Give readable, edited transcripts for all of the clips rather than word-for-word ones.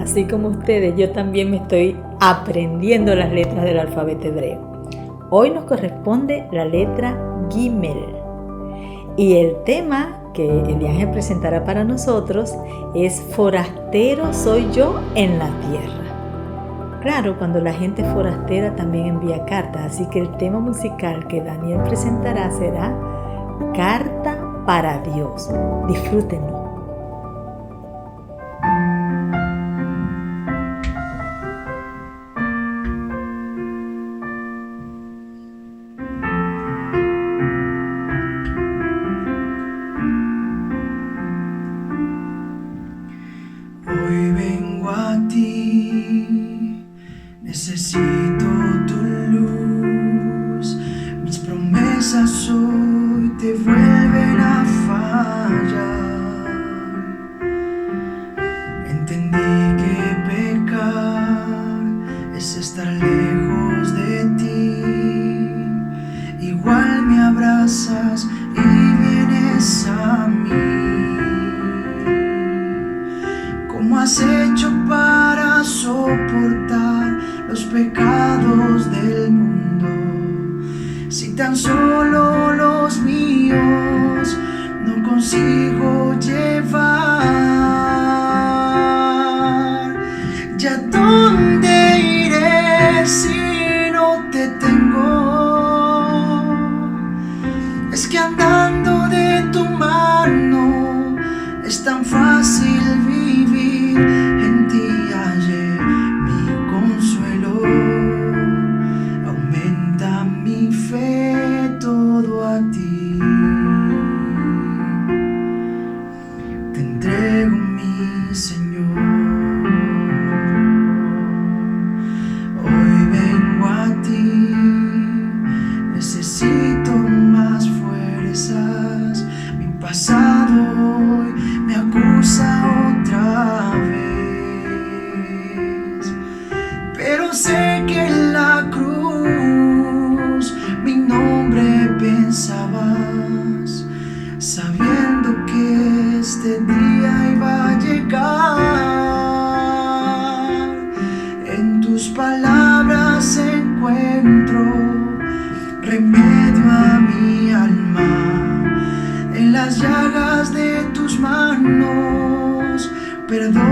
Así como ustedes, yo también me estoy aprendiendo las letras del alfabeto hebreo. Hoy nos corresponde la letra Gimel. Y el tema que Eliángel presentará para nosotros es Forastero soy yo en la tierra. Claro, cuando la gente forastera también envía cartas, así que el tema musical que Daniel presentará será Carta para Dios. Disfrútenlo. Hoy vengo a ti, necesito tu luz, mis promesas hoy te vuelven a fallar. Entendí que pecar es estar lejos de ti, igual me abrazas y vienes a mí. ¿Cómo has hecho para soportar los pecados del mundo? Si tan solo los míos no consigo llevar. ¿Ya dónde iré si no te tengo? Es que andando de tu mano es tan fácil vivir, en ti hallé mi consuelo, aumenta mi fe todo a ti. Te entrego mi Señor, hoy vengo a ti, necesito más fuerzas, mi pasado hoy me acusa otra vez, pero sé que en la cruz mi nombre pensabas, sabiendo que este día iba a llegar. En tus palabras encuentro remedio a mi alma, en las llagas de tus manos, perdón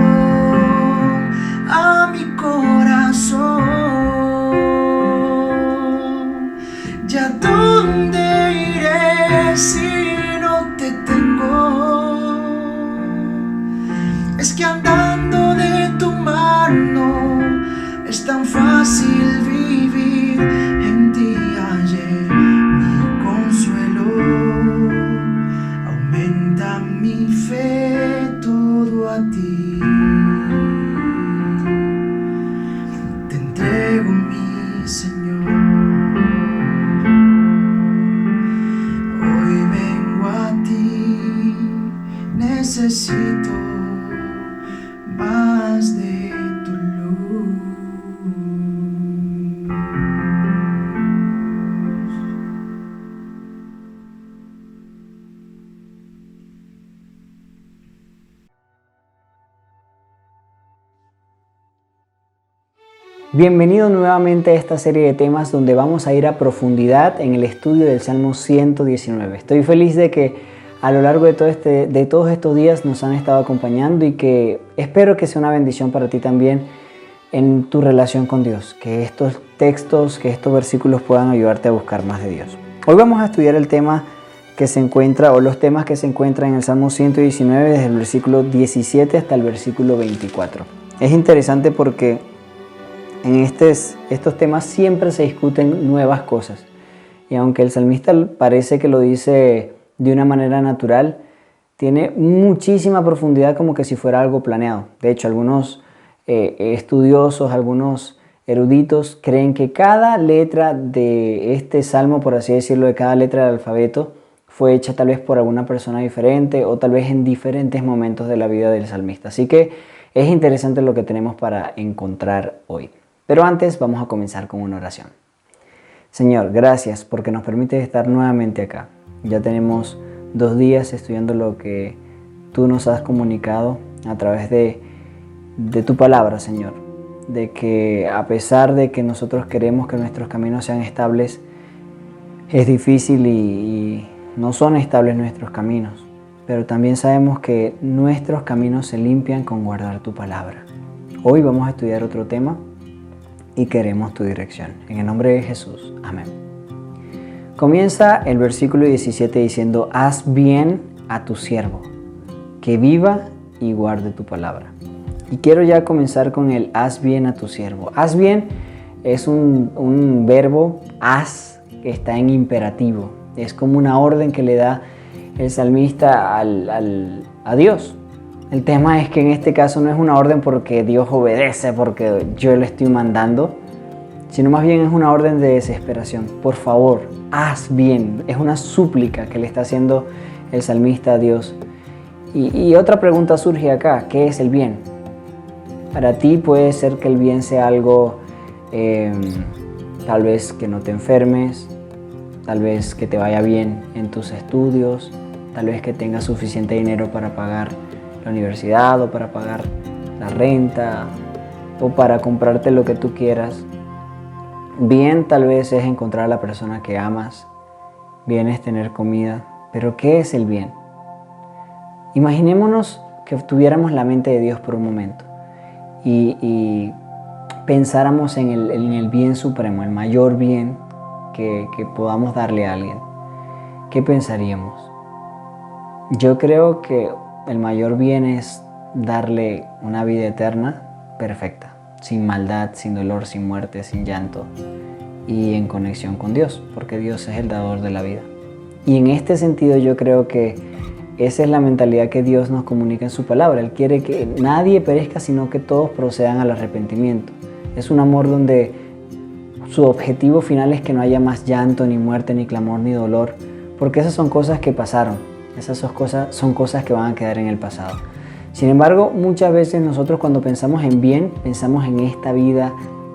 a mi corazón. ¿Ya dónde iré si no te tengo? Es que andando de tu mano es tan fácil vivir, en ti hallé mi consuelo, aumenta mi fe todo a ti. Te entrego mi Señor, hoy vengo a ti, necesito más de tu luz. Bienvenido nuevamente a esta serie de temas donde vamos a ir a profundidad en el estudio del Salmo 119. Estoy feliz de que a lo largo de todos estos días nos han estado acompañando y que espero que sea una bendición para ti también en tu relación con Dios, que estos textos, que estos versículos puedan ayudarte a buscar más de Dios. Hoy vamos a estudiar el tema que se encuentra, o los temas que se encuentran en el Salmo 119 desde el versículo 17 hasta el versículo 24. Es interesante porque en estos temas siempre se discuten nuevas cosas. Y aunque el salmista parece que lo dice de una manera natural, tiene muchísima profundidad como que si fuera algo planeado. De hecho, algunos estudiosos, algunos eruditos creen que cada letra de este salmo, por así decirlo, de cada letra del alfabeto, fue hecha tal vez por alguna persona diferente o tal vez en diferentes momentos de la vida del salmista. Así que es interesante lo que tenemos para encontrar hoy. Pero antes vamos a comenzar con una oración. Señor, gracias porque nos permites estar nuevamente acá. Ya tenemos 2 días estudiando lo que tú nos has comunicado a través de de tu palabra, Señor, de que a pesar de que nosotros queremos que nuestros caminos sean estables, es difícil y no son estables nuestros caminos, pero también sabemos que nuestros caminos se limpian con guardar tu palabra. Hoy vamos a estudiar otro tema y queremos tu dirección. En el nombre de Jesús. Amén. Comienza el versículo 17 diciendo: haz bien a tu siervo, que viva y guarde tu palabra. Y quiero ya comenzar con el haz bien a tu siervo. Haz bien es un verbo, haz, que está en imperativo. Es como una orden que le da el salmista a Dios. El tema es que en este caso no es una orden porque Dios obedece, porque yo le estoy mandando, sino más bien es una orden de desesperación. Por favor, haz bien. Es una súplica que le está haciendo el salmista a Dios. Y otra pregunta surge acá: ¿qué es el bien? Para ti puede ser que el bien sea algo, tal vez que no te enfermes, tal vez que te vaya bien en tus estudios, tal vez que tengas suficiente dinero para pagar la universidad o para pagar la renta o para comprarte lo que tú quieras. Bien tal vez es encontrar a la persona que amas, bien es tener comida, pero ¿qué es el bien? Imaginémonos que tuviéramos la mente de Dios por un momento y pensáramos en el bien supremo, el mayor bien que podamos darle a alguien. ¿Qué pensaríamos? Yo creo que el mayor bien es darle una vida eterna perfecta, sin maldad, sin dolor, sin muerte, sin llanto y en conexión con Dios, porque Dios es el dador de la vida. Y en este sentido yo creo que esa es la mentalidad que Dios nos comunica en su palabra. Él quiere que nadie perezca, sino que todos procedan al arrepentimiento. Es un amor donde su objetivo final es que no haya más llanto, ni muerte, ni clamor, ni dolor, porque esas son cosas que pasaron. Esas son cosas que van a quedar en el pasado. Sin embargo, muchas veces nosotros cuando pensamos en bien, pensamos en esta vida,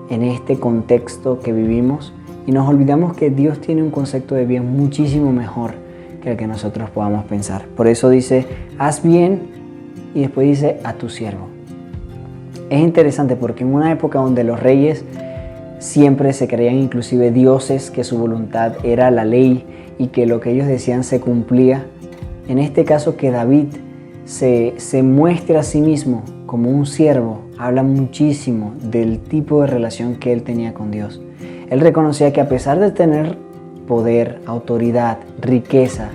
en este contexto que vivimos, y nos olvidamos que Dios tiene un concepto de bien muchísimo mejor que el que nosotros podamos pensar. Por eso dice, haz bien, y después dice, a tu siervo. Es interesante porque en una época donde los reyes siempre se creían inclusive dioses, que su voluntad era la ley y que lo que ellos decían se cumplía, en este caso que David se muestra a sí mismo como un siervo, habla muchísimo del tipo de relación que él tenía con Dios. Él reconocía que a pesar de tener poder, autoridad, riqueza,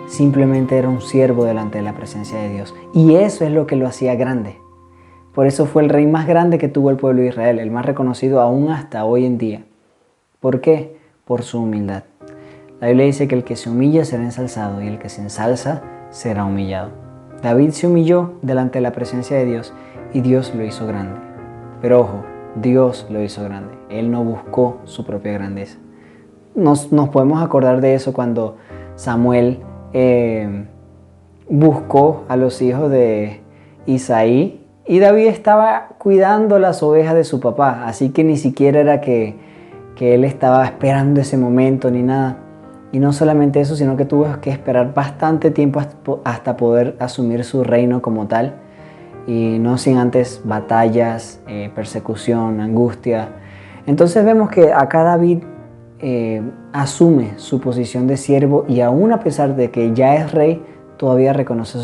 simplemente era un siervo delante de la presencia de Dios. Y eso es lo que lo hacía grande. Por eso fue el rey más grande que tuvo el pueblo de Israel, el más reconocido aún hasta hoy en día. ¿Por qué? Por su humildad. La Biblia dice que el que se humilla será ensalzado y el que se ensalza será humillado. David se humilló delante de la presencia de Dios y Dios lo hizo grande. Pero ojo, Dios lo hizo grande. Él no buscó su propia grandeza. Nos podemos acordar de eso cuando Samuel buscó a los hijos de Isaí y David estaba cuidando las ovejas de su papá. Así que ni siquiera era que él estaba esperando ese momento ni nada. Y no solamente eso, sino que tuvo que esperar bastante tiempo hasta poder asumir su reino como tal. Y no sin antes batallas, persecución, angustia. Entonces vemos que acá David asume su posición de siervo y aún a pesar de que ya es rey, todavía reconoce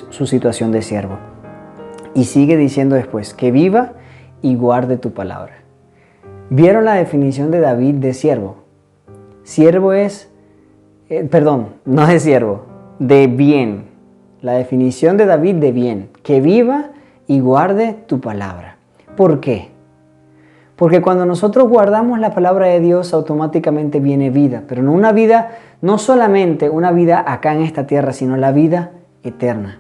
su situación de siervo. Y sigue diciendo después, que viva y guarde tu palabra. ¿Vieron la definición de David de siervo? Siervo es... no de siervo, de bien. La definición de David de bien, que viva y guarde tu palabra. ¿Por qué? Porque cuando nosotros guardamos la palabra de Dios, automáticamente viene vida, pero no una vida, no solamente una vida acá en esta tierra, sino la vida eterna.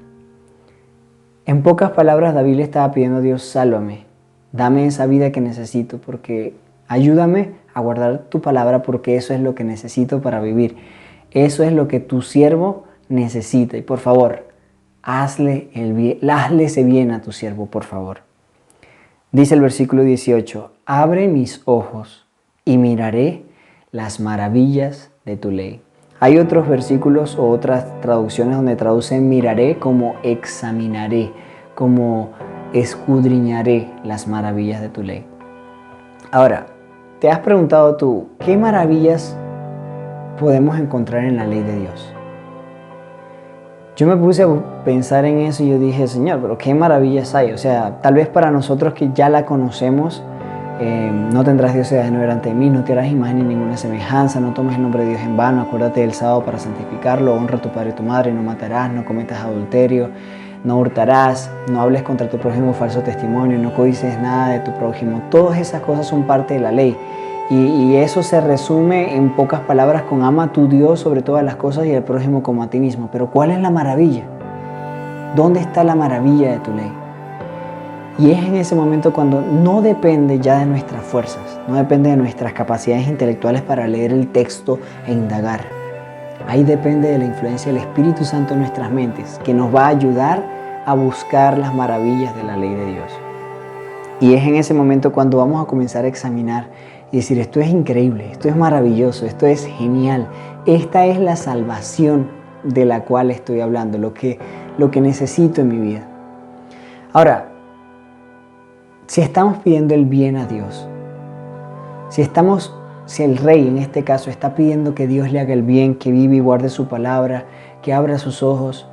En pocas palabras, David le estaba pidiendo a Dios, sálvame, dame esa vida que necesito, porque ayúdame a guardar tu palabra, porque eso es lo que necesito para vivir. Eso es lo que tu siervo necesita. Y por favor, hazle ese bien a tu siervo, por favor. Dice el versículo 18, abre mis ojos y miraré las maravillas de tu ley. Hay otros versículos o otras traducciones donde traducen miraré como examinaré, como escudriñaré las maravillas de tu ley. Ahora, ¿te has preguntado tú qué maravillas podemos encontrar en la ley de Dios? Yo me puse a pensar en eso y yo dije, Señor, pero qué maravillas hay. O sea, tal vez para nosotros que ya la conocemos, no tendrás dioses ajenos delante de mí, no te harás imagen ni ninguna semejanza, no tomes el nombre de Dios en vano, acuérdate del sábado para santificarlo, honra a tu padre y tu madre, no matarás, no cometas adulterio, no hurtarás, no hables contra tu prójimo falso testimonio, no codices nada de tu prójimo. Todas esas cosas son parte de la ley. Y eso se resume en pocas palabras con ama a tu Dios sobre todas las cosas y al prójimo como a ti mismo. Pero ¿cuál es la maravilla? ¿Dónde está la maravilla de tu ley? Y es en ese momento cuando no depende ya de nuestras fuerzas, no depende de nuestras capacidades intelectuales para leer el texto e indagar. Ahí depende de la influencia del Espíritu Santo en nuestras mentes, que nos va a ayudar a buscar las maravillas de la ley de Dios. Y es en ese momento cuando vamos a comenzar a examinar y decir, esto es increíble, esto es maravilloso, esto es genial. Esta es la salvación de la cual estoy hablando, lo que necesito en mi vida. Ahora, si estamos pidiendo el bien a Dios, si el rey en este caso está pidiendo que Dios le haga el bien, que vive y guarde su palabra, que abra sus ojos,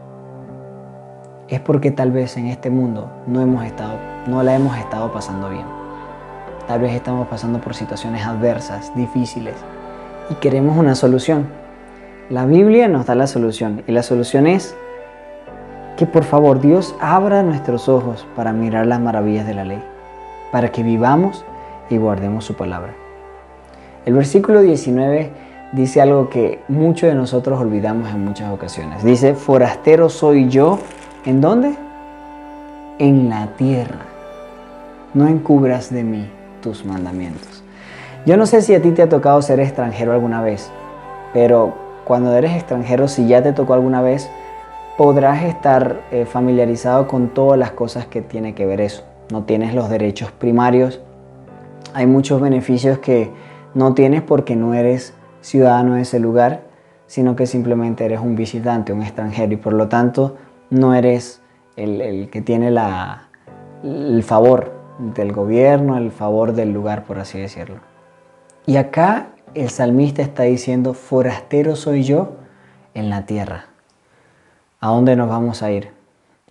es porque tal vez en este mundo no la hemos estado pasando bien. Tal vez estamos pasando por situaciones adversas, difíciles, y queremos una solución. La Biblia nos da la solución, y la solución es que por favor Dios abra nuestros ojos para mirar las maravillas de la ley, para que vivamos y guardemos su palabra. El versículo 19 dice algo que muchos de nosotros olvidamos en muchas ocasiones. Dice, forastero soy yo, ¿en dónde? En la tierra. No encubras de mí tus mandamientos. Yo no sé si a ti te ha tocado ser extranjero alguna vez, pero cuando eres extranjero, si ya te tocó alguna vez, podrás estar familiarizado con todas las cosas que tiene que ver eso. No tienes los derechos primarios, hay muchos beneficios que no tienes porque no eres ciudadano de ese lugar, sino que simplemente eres un visitante, un extranjero, y por lo tanto no eres el que tiene el favor del gobierno, el favor del lugar, por así decirlo. Y acá el salmista está diciendo, forastero soy yo en la tierra. ¿A dónde nos vamos a ir?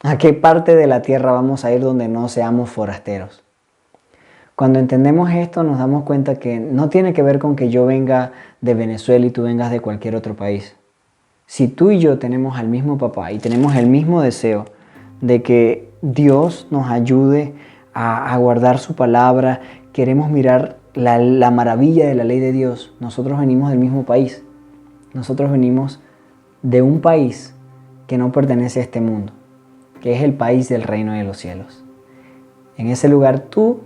¿A qué parte de la tierra vamos a ir donde no seamos forasteros? Cuando entendemos esto nos damos cuenta que no tiene que ver con que yo venga de Venezuela y tú vengas de cualquier otro país. Si tú y yo tenemos al mismo papá y tenemos el mismo deseo de que Dios nos ayude a guardar su palabra, queremos mirar la maravilla de la ley de Dios, nosotros venimos del mismo país. Nosotros venimos de un país que no pertenece a este mundo, que es el país del reino de los cielos. En ese lugar tú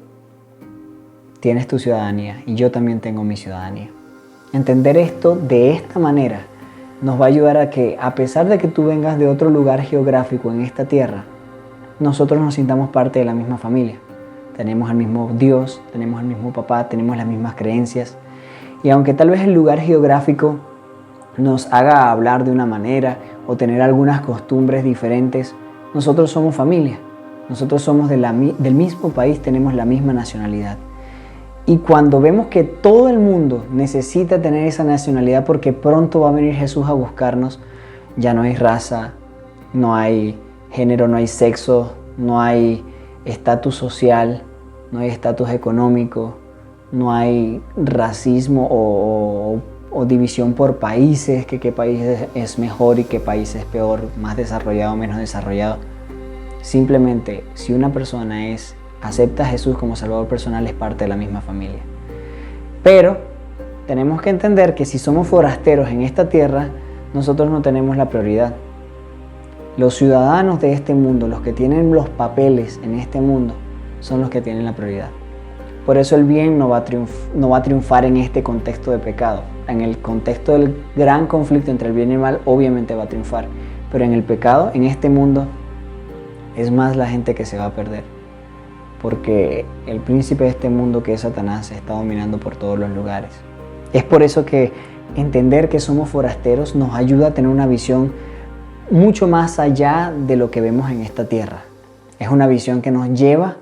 tienes tu ciudadanía y yo también tengo mi ciudadanía. Entender esto de esta manera nos va a ayudar a que, a pesar de que tú vengas de otro lugar geográfico en esta tierra, nosotros nos sintamos parte de la misma familia. Tenemos el mismo Dios, tenemos el mismo papá, tenemos las mismas creencias. Y aunque tal vez el lugar geográfico nos haga hablar de una manera o tener algunas costumbres diferentes, nosotros somos familia. Nosotros somos del mismo país, tenemos la misma nacionalidad. Y cuando vemos que todo el mundo necesita tener esa nacionalidad porque pronto va a venir Jesús a buscarnos, ya no hay raza, no hay género, no hay sexo, no hay estatus social, no hay estatus económico, no hay racismo o división por países, que qué país es mejor y qué país es peor, más desarrollado o menos desarrollado. Simplemente, si una persona acepta a Jesús como Salvador personal, es parte de la misma familia. Pero tenemos que entender que si somos forasteros en esta tierra, nosotros no tenemos la prioridad. Los ciudadanos de este mundo, los que tienen los papeles en este mundo, son los que tienen la prioridad. Por eso el bien no va a triunfar en este contexto de pecado. En el contexto del gran conflicto entre el bien y el mal, obviamente va a triunfar. Pero en el pecado, en este mundo, es más la gente que se va a perder. Porque el príncipe de este mundo, que es Satanás, está dominando por todos los lugares. Es por eso que entender que somos forasteros nos ayuda a tener una visión mucho más allá de lo que vemos en esta tierra. Es una visión que nos lleva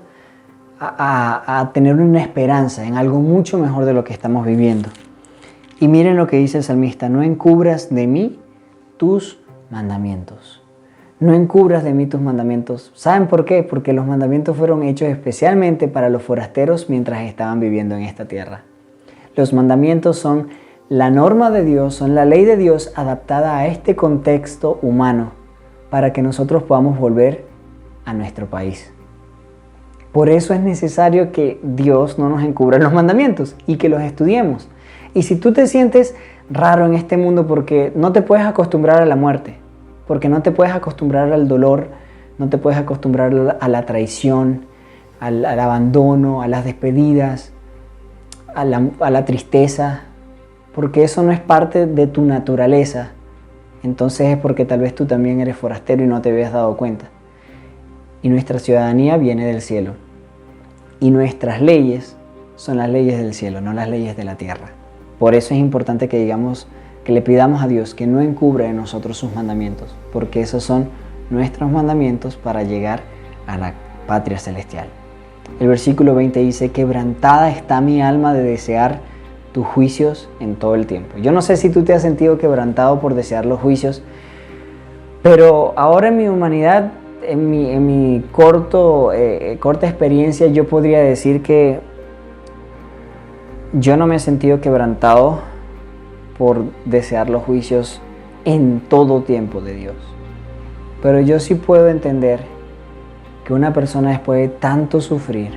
a tener una esperanza en algo mucho mejor de lo que estamos viviendo. Y miren lo que dice el salmista: no encubras de mí tus mandamientos. No encubras de mí tus mandamientos. ¿Saben por qué? Porque los mandamientos fueron hechos especialmente para los forasteros mientras estaban viviendo en esta tierra. Los mandamientos son la norma de Dios, son la ley de Dios adaptada a este contexto humano para que nosotros podamos volver a nuestro país. Por eso es necesario que Dios no nos encubra los mandamientos y que los estudiemos. Y si tú te sientes raro en este mundo porque no te puedes acostumbrar a la muerte, porque no te puedes acostumbrar al dolor, no te puedes acostumbrar a la traición, al abandono, a las despedidas, a la tristeza, porque eso no es parte de tu naturaleza, entonces es porque tal vez tú también eres forastero y no te habías dado cuenta. Y nuestra ciudadanía viene del cielo. Y nuestras leyes son las leyes del cielo, no las leyes de la tierra. Por eso es importante que le pidamos a Dios que no encubra de nosotros sus mandamientos, porque esos son nuestros mandamientos para llegar a la patria celestial. El versículo 20 dice: quebrantada está mi alma de desear tus juicios en todo el tiempo. Yo no sé si tú te has sentido quebrantado por desear los juicios, pero ahora en mi humanidad, en mi corta experiencia, yo podría decir que yo no me he sentido quebrantado por desear los juicios en todo tiempo de Dios. Pero yo sí puedo entender que una persona, después de tanto sufrir,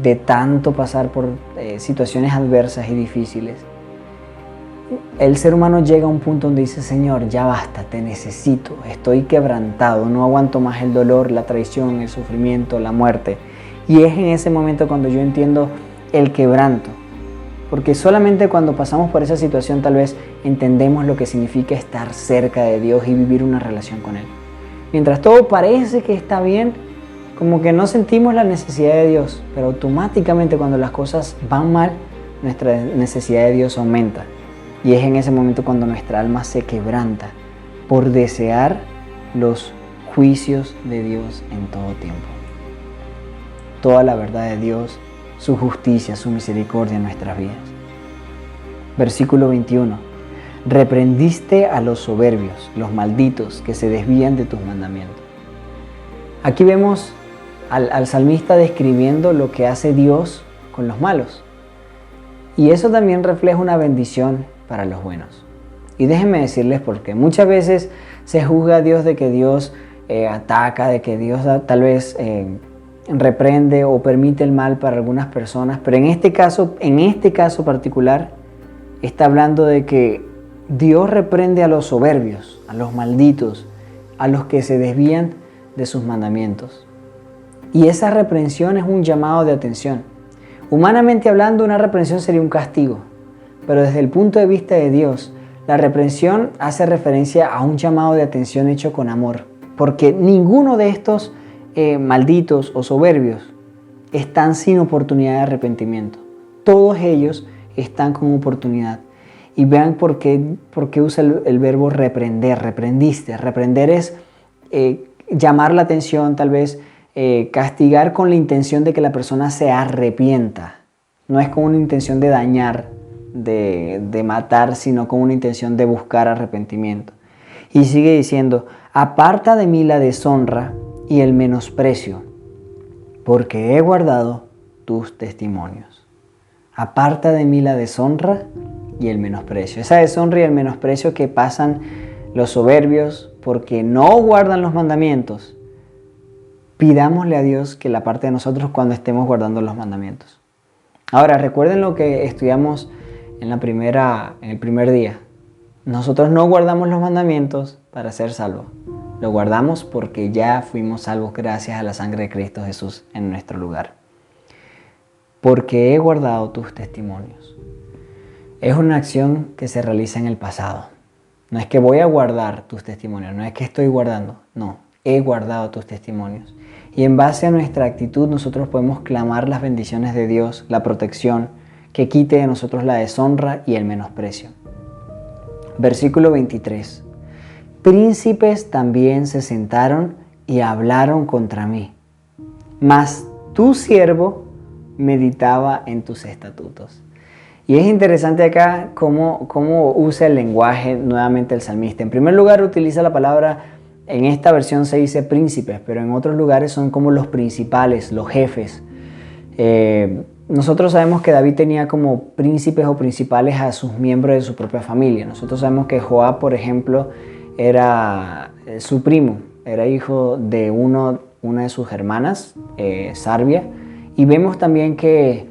de tanto pasar por situaciones adversas y difíciles, el ser humano llega a un punto donde dice: Señor, ya basta, te necesito, estoy quebrantado, no aguanto más el dolor, la traición, el sufrimiento, la muerte. Y es en ese momento cuando yo entiendo el quebranto, porque solamente cuando pasamos por esa situación tal vez entendemos lo que significa estar cerca de Dios y vivir una relación con Él. Mientras todo parece que está bien, como que no sentimos la necesidad de Dios, pero automáticamente cuando las cosas van mal, nuestra necesidad de Dios aumenta. Y es en ese momento cuando nuestra alma se quebranta por desear los juicios de Dios en todo tiempo. Toda la verdad de Dios, su justicia, su misericordia en nuestras vidas. Versículo 21. Reprendiste a los soberbios, los malditos que se desvían de tus mandamientos. Aquí vemos al salmista describiendo lo que hace Dios con los malos. Y eso también refleja una bendición para los buenos. Y déjenme decirles por qué. Muchas veces se juzga a Dios de que Dios ataca, de que Dios tal vez reprende o permite el mal para algunas personas. Pero en este caso particular, está hablando de que Dios reprende a los soberbios, a los malditos, a los que se desvían de sus mandamientos. Y esa reprensión es un llamado de atención. Humanamente hablando, una reprensión sería un castigo, pero desde el punto de vista de Dios, la reprensión hace referencia a un llamado de atención hecho con amor, porque ninguno de estos malditos o soberbios están sin oportunidad de arrepentimiento. Todos ellos están con oportunidad. Y vean por qué usa el verbo reprender, reprendiste. Reprender es llamar la atención, tal vez castigar con la intención de que la persona se arrepienta. No es con una intención de dañar, de matar, sino con una intención de buscar arrepentimiento. Y sigue diciendo: aparta de mí la deshonra y el menosprecio, porque he guardado tus testimonios. Aparta de mí la deshonra y el menosprecio. Esa deshonra y el menosprecio que pasan los soberbios porque no guardan los mandamientos. Pidámosle a Dios que la aparte de nosotros cuando estemos guardando los mandamientos. Ahora, recuerden lo que estudiamos en el primer día. Nosotros no guardamos los mandamientos para ser salvos. Lo guardamos porque ya fuimos salvos gracias a la sangre de Cristo Jesús en nuestro lugar. Porque he guardado tus testimonios. Es una acción que se realiza en el pasado. No es que voy a guardar tus testimonios, no es que estoy guardando, no, he guardado tus testimonios. Y en base a nuestra actitud nosotros podemos clamar las bendiciones de Dios, la protección, que quite de nosotros la deshonra y el menosprecio. Versículo 23. Príncipes también se sentaron y hablaron contra mí, mas tu siervo meditaba en tus estatutos. Y es interesante acá cómo usa el lenguaje nuevamente el salmista. En primer lugar utiliza la palabra, en esta versión se dice príncipes, pero en otros lugares son como los principales, los jefes. Nosotros sabemos que David tenía como príncipes o principales a sus miembros de su propia familia. Nosotros sabemos que Joab, por ejemplo, era su primo, era hijo de una de sus hermanas, Sarbia, y vemos también que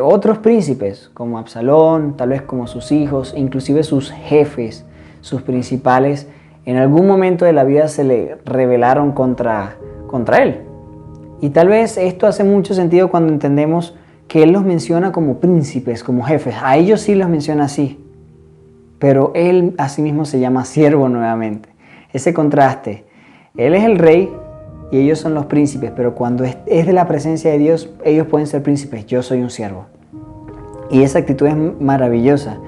otros príncipes, como Absalón, tal vez como sus hijos, inclusive sus jefes, sus principales, en algún momento de la vida se le rebelaron contra él. Y tal vez esto hace mucho sentido cuando entendemos que él los menciona como príncipes, como jefes. A ellos sí los menciona así, pero él asimismo se llama siervo nuevamente. Ese contraste, él es el rey y ellos son los príncipes, pero cuando es de la presencia de Dios, ellos pueden ser príncipes, yo soy un siervo. Y esa actitud es maravillosa.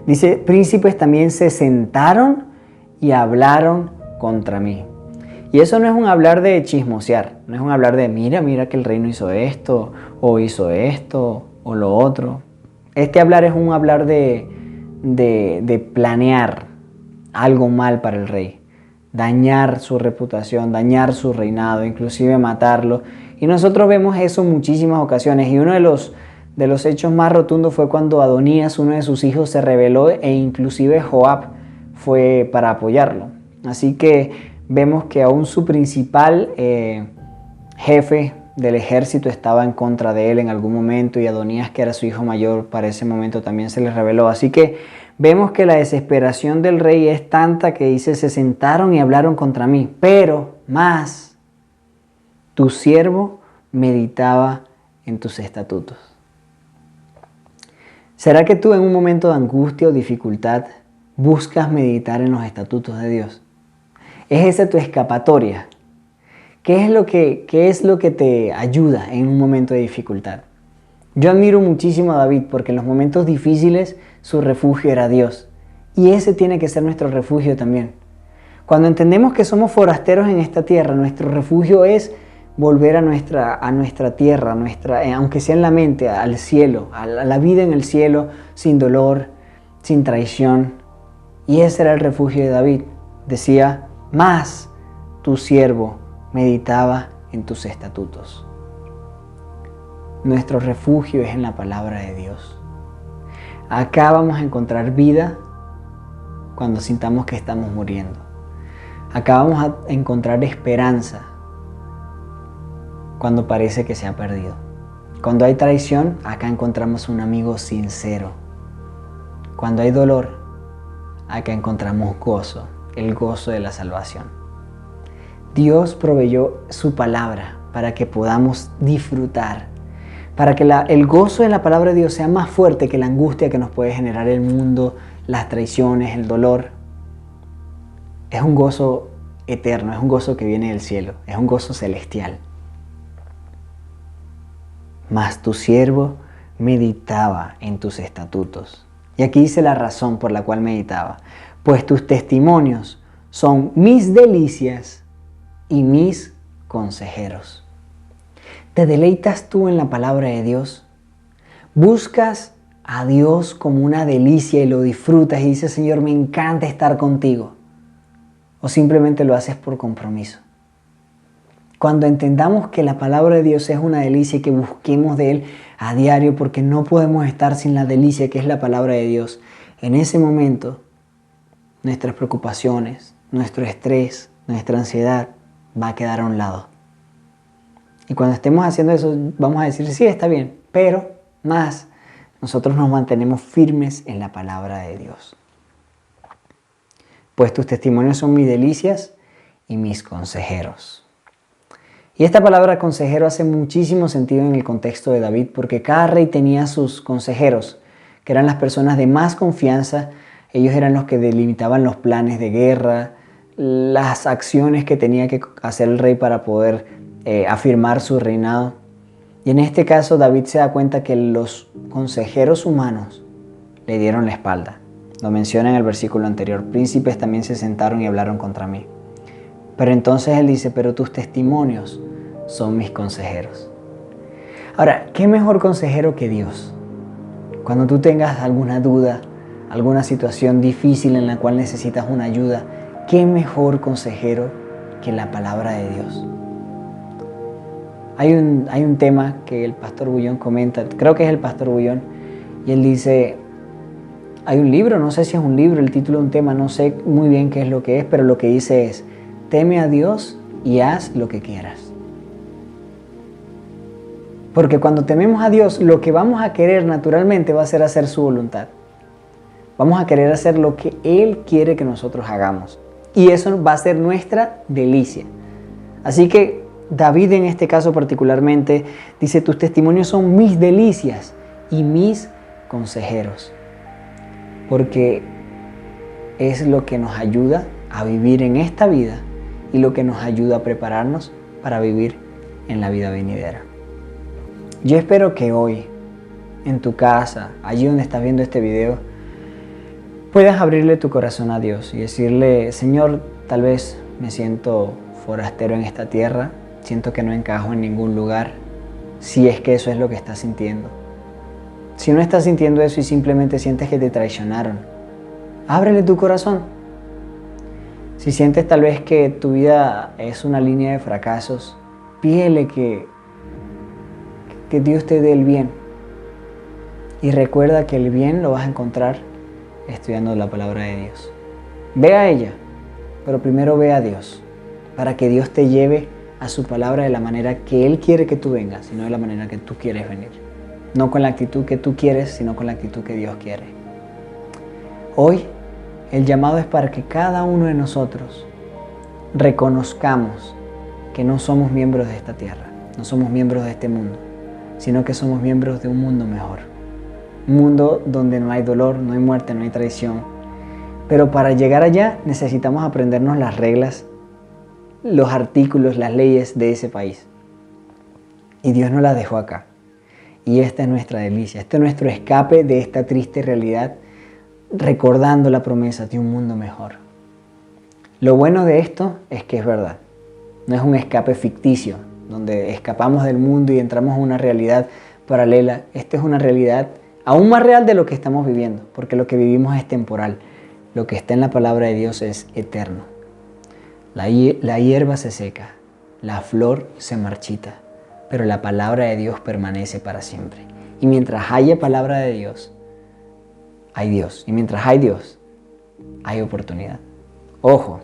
Dice, príncipes también se sentaron y hablaron contra mí. Y eso no es un hablar de chismosear, no es un hablar de mira que el reino hizo esto, o lo otro. Este hablar es un hablar de planear algo mal para el rey, dañar su reputación, dañar su reinado, inclusive matarlo. Y nosotros vemos eso en muchísimas ocasiones. Y uno de los hechos más rotundos fue cuando Adonías, uno de sus hijos, se rebeló e inclusive Joab fue para apoyarlo. Así que vemos que aún su principal jefe del ejército estaba en contra de él en algún momento, y Adonías, que era su hijo mayor, para ese momento también se le rebeló. Así que vemos que la desesperación del rey es tanta que dice, se sentaron y hablaron contra mí, pero más tu siervo meditaba en tus estatutos. ¿Será que tú en un momento de angustia o dificultad buscas meditar en los estatutos de Dios? ¿Es esa tu escapatoria? ¿Qué es lo que te ayuda en un momento de dificultad? Yo admiro muchísimo a David porque en los momentos difíciles su refugio era Dios. Y ese tiene que ser nuestro refugio también. Cuando entendemos que somos forasteros en esta tierra, nuestro refugio es volver a nuestra tierra, aunque sea en la mente, al cielo, a la vida en el cielo, sin dolor, sin traición. Y ese era el refugio de David. Decía, más tu siervo meditaba en tus estatutos. Nuestro refugio es en la palabra de Dios. Acá vamos a encontrar vida cuando sintamos que estamos muriendo. Acá vamos a encontrar esperanza cuando parece que se ha perdido. Cuando hay traición, acá encontramos un amigo sincero. Cuando hay dolor, acá encontramos gozo, el gozo de la salvación. Dios proveyó su palabra para que podamos disfrutar, para que el gozo de la palabra de Dios sea más fuerte que la angustia que nos puede generar el mundo, las traiciones, el dolor. Es un gozo eterno, es un gozo que viene del cielo, es un gozo celestial. Mas tu siervo meditaba en tus estatutos. Y aquí dice la razón por la cual meditaba. Pues tus testimonios son mis delicias y mis consejeros. ¿Te deleitas tú en la palabra de Dios? ¿Buscas a Dios como una delicia y lo disfrutas y dices, Señor, me encanta estar contigo? ¿O simplemente lo haces por compromiso? Cuando entendamos que la palabra de Dios es una delicia y que busquemos de Él a diario, porque no podemos estar sin la delicia que es la palabra de Dios, en ese momento nuestras preocupaciones, nuestro estrés, nuestra ansiedad va a quedar a un lado. Y cuando estemos haciendo eso vamos a decir, sí, está bien, pero más nosotros nos mantenemos firmes en la palabra de Dios. Pues tus testimonios son mis delicias y mis consejeros. Y esta palabra consejero hace muchísimo sentido en el contexto de David, porque cada rey tenía sus consejeros, que eran las personas de más confianza. Ellos eran los que delimitaban los planes de guerra, las acciones que tenía que hacer el rey para poder afirmar su reinado. Y en este caso David se da cuenta que los consejeros humanos le dieron la espalda. Lo menciona en el versículo anterior. Príncipes también se sentaron y hablaron contra mí. Pero entonces él dice, pero tus testimonios son mis consejeros. Ahora, ¿qué mejor consejero que Dios? Cuando tú tengas alguna duda, alguna situación difícil en la cual necesitas una ayuda, ¿qué mejor consejero que la palabra de Dios? Hay un tema que el pastor Bullón comenta, creo que es el pastor Bullón, y él dice, hay un libro, no sé si es un libro, el título de un tema, no sé muy bien qué es lo que es, pero lo que dice es, teme a Dios y haz lo que quieras. Porque cuando tememos a Dios, lo que vamos a querer naturalmente va a ser hacer su voluntad. Vamos a querer hacer lo que Él quiere que nosotros hagamos. Y eso va a ser nuestra delicia. Así que David en este caso particularmente dice, tus testimonios son mis delicias y mis consejeros. Porque es lo que nos ayuda a vivir en esta vida y lo que nos ayuda a prepararnos para vivir en la vida venidera. Yo espero que hoy, en tu casa, allí donde estás viendo este video, puedas abrirle tu corazón a Dios y decirle, Señor, tal vez me siento forastero en esta tierra, siento que no encajo en ningún lugar, si es que eso es lo que estás sintiendo. Si no estás sintiendo eso y simplemente sientes que te traicionaron, ábrele tu corazón. Si sientes tal vez que tu vida es una línea de fracasos, pídele que Dios te dé el bien. Y recuerda que el bien lo vas a encontrar estudiando la palabra de Dios. Ve a ella, pero primero ve a Dios, para que Dios te lleve a su palabra de la manera que Él quiere que tú vengas, y no de la manera que tú quieres venir. No con la actitud que tú quieres, sino con la actitud que Dios quiere. Hoy, el llamado es para que cada uno de nosotros reconozcamos que no somos miembros de esta tierra, no somos miembros de este mundo, sino que somos miembros de un mundo mejor. Un mundo donde no hay dolor, no hay muerte, no hay traición. Pero para llegar allá necesitamos aprendernos las reglas, los artículos, las leyes de ese país. Y Dios nos las dejó acá. Y esta es nuestra delicia, este es nuestro escape de esta triste realidad, recordando la promesa de un mundo mejor. Lo bueno de esto es que es verdad. No es un escape ficticio, donde escapamos del mundo y entramos a una realidad paralela. Esta es una realidad aún más real de lo que estamos viviendo, porque lo que vivimos es temporal. Lo que está en la palabra de Dios es eterno. La hierba se seca, la flor se marchita, pero la palabra de Dios permanece para siempre. Y mientras haya palabra de Dios, hay Dios. Y mientras hay Dios, hay oportunidad. Ojo,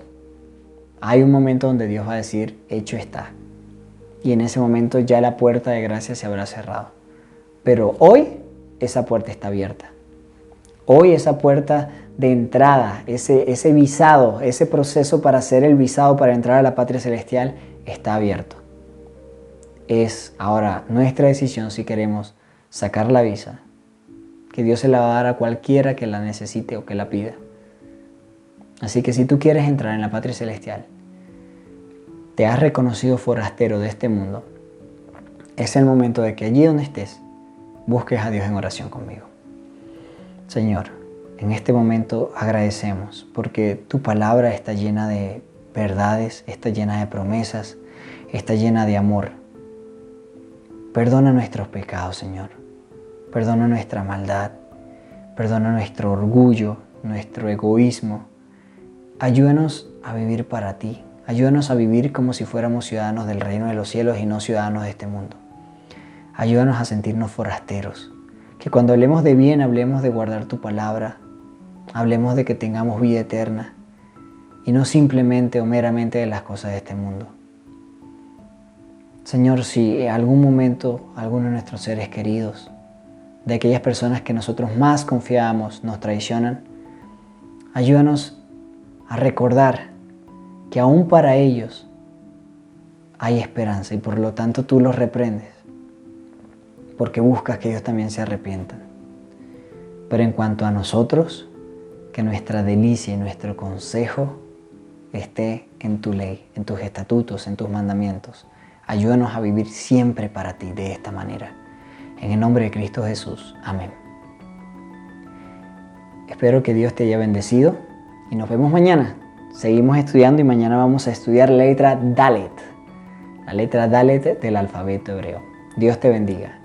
hay un momento donde Dios va a decir, hecho está. Y en ese momento ya la puerta de gracia se habrá cerrado. Pero hoy esa puerta está abierta. Hoy esa puerta de entrada, ese visado, ese proceso para hacer el visado para entrar a la patria celestial está abierto. Es ahora nuestra decisión si queremos sacar la visa, que Dios se la va a dar a cualquiera que la necesite o que la pida. Así que si tú quieres entrar en la patria celestial, te has reconocido forastero de este mundo, es el momento de que allí donde estés, busques a Dios en oración conmigo. Señor, en este momento agradecemos porque tu palabra está llena de verdades, está llena de promesas, está llena de amor. Perdona nuestros pecados, Señor. Perdona nuestra maldad. Perdona nuestro orgullo, nuestro egoísmo. Ayúdanos a vivir para ti. Ayúdanos a vivir como si fuéramos ciudadanos del reino de los cielos y no ciudadanos de este mundo. Ayúdanos a sentirnos forasteros. Que cuando hablemos de bien, hablemos de guardar tu palabra. Hablemos de que tengamos vida eterna. Y no simplemente o meramente de las cosas de este mundo. Señor, si en algún momento alguno de nuestros seres queridos, de aquellas personas que nosotros más confiábamos, nos traicionan, ayúdanos a recordar que aún para ellos hay esperanza y por lo tanto tú los reprendes, porque buscas que ellos también se arrepientan. Pero en cuanto a nosotros, que nuestra delicia y nuestro consejo esté en tu ley, en tus estatutos, en tus mandamientos. Ayúdanos a vivir siempre para ti de esta manera. En el nombre de Cristo Jesús. Amén. Espero que Dios te haya bendecido y nos vemos mañana. Seguimos estudiando y mañana vamos a estudiar la letra Dalet. la letra Dalet del alfabeto hebreo. Dios te bendiga.